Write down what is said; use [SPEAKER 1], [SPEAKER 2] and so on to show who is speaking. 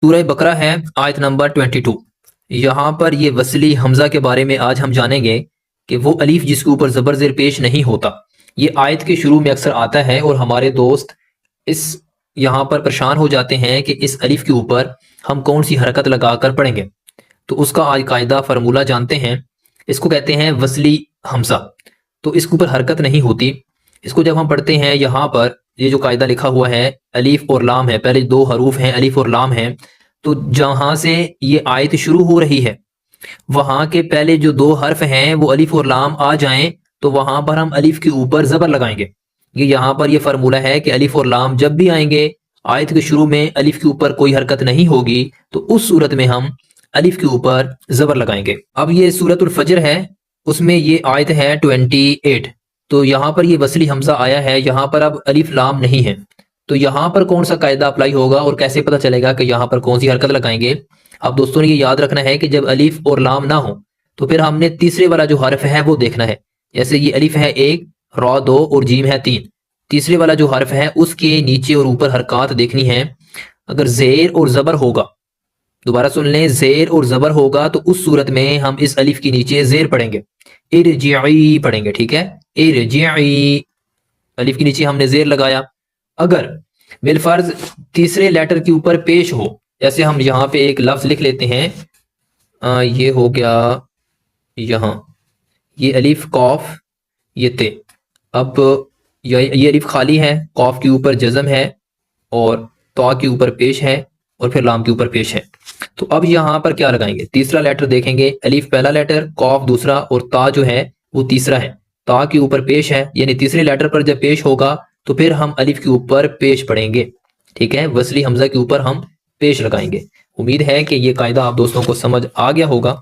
[SPEAKER 1] سورہ بقرہ ہے آیت نمبر 22۔ یہاں پر یہ وصلی حمزہ کے بارے میں آج ہم جانیں گے کہ وہ الف جس کے اوپر زبر زیر پیش نہیں ہوتا۔ یہ آیت کے شروع میں اکثر آتا ہے اور ہمارے دوست یہاں پر پریشان ہو جاتے ہیں کہ اس الف کے اوپر ہم کون سی حرکت لگا کر پڑھیں گے۔ تو اس کا آج قاعدہ فرمولہ جانتے ہیں۔ اس کو کہتے ہیں وصلی حمزہ۔ تو اس کے اوپر حرکت نہیں ہوتی۔ اس کو جب ہم پڑھتے ہیں یہاں پر یہ جو قاعدہ لکھا ہوا ہے الف اور لام ہے، پہلے دو حروف ہیں الف اور لام ہیں، تو جہاں سے یہ آیت شروع ہو رہی ہے وہاں کے پہلے جو دو حرف ہیں وہ الف اور لام آ جائیں تو وہاں پر ہم الف کے اوپر زبر لگائیں گے۔ یہاں پر یہ فرمولہ ہے کہ الف اور لام جب بھی آئیں گے آیت کے شروع میں الف کے اوپر کوئی حرکت نہیں ہوگی تو اس صورت میں ہم الف کے اوپر زبر لگائیں گے۔ اب یہ سورۃ الفجر ہے، اس میں یہ آیت ہے 28۔ تو یہاں پر یہ وصلی حمزہ آیا ہے، یہاں پر اب الف لام نہیں ہے، تو یہاں پر کون سا قاعدہ اپلائی ہوگا اور کیسے پتہ چلے گا کہ یہاں پر کون سی حرکت لگائیں گے؟ اب دوستوں نے یہ یاد رکھنا ہے کہ جب الف اور لام نہ ہو تو پھر ہم نے تیسرے والا جو حرف ہے وہ دیکھنا ہے۔ جیسے یہ الف ہے 1، را 2 اور جیم ہے 3۔ تیسرے والا جو حرف ہے اس کے نیچے اور اوپر حرکات دیکھنی ہے۔ اگر زیر اور زبر ہوگا، دوبارہ سن لیں، زیر اور زبر ہوگا تو اس صورت میں ہم اس الف کے نیچے زیر پڑھیں گے، ارجعی پڑھیں گے، ٹھیک ہے، ارجعی، الف کے نیچے ہم نے زیر لگایا۔ اگر بالفرض تیسرے لیٹر کے اوپر پیش ہو، جیسے ہم یہاں پہ ایک لفظ لکھ لیتے ہیں، یہ ہو گیا یہاں، یہ الف قاف، یہ تے، اب یہ الف خالی ہے، قاف کے اوپر جزم ہے اور تا کے اوپر پیش ہے اور پھر لام کے اوپر پیش ہے۔ تو اب یہاں پر کیا لگائیں گے؟ تیسرا لیٹر دیکھیں گے، الف پہلا لیٹر، قاف دوسرا اور تا جو ہے وہ تیسرا ہے۔ تا کے اوپر پیش ہے، یعنی تیسرے لیٹر پر جب پیش ہوگا تو پھر ہم الف کے اوپر پیش پڑھیں گے، ٹھیک ہے، وصلی حمزہ کے اوپر ہم پیش لگائیں گے۔ امید ہے کہ یہ قاعدہ آپ دوستوں کو سمجھ آ گیا ہوگا۔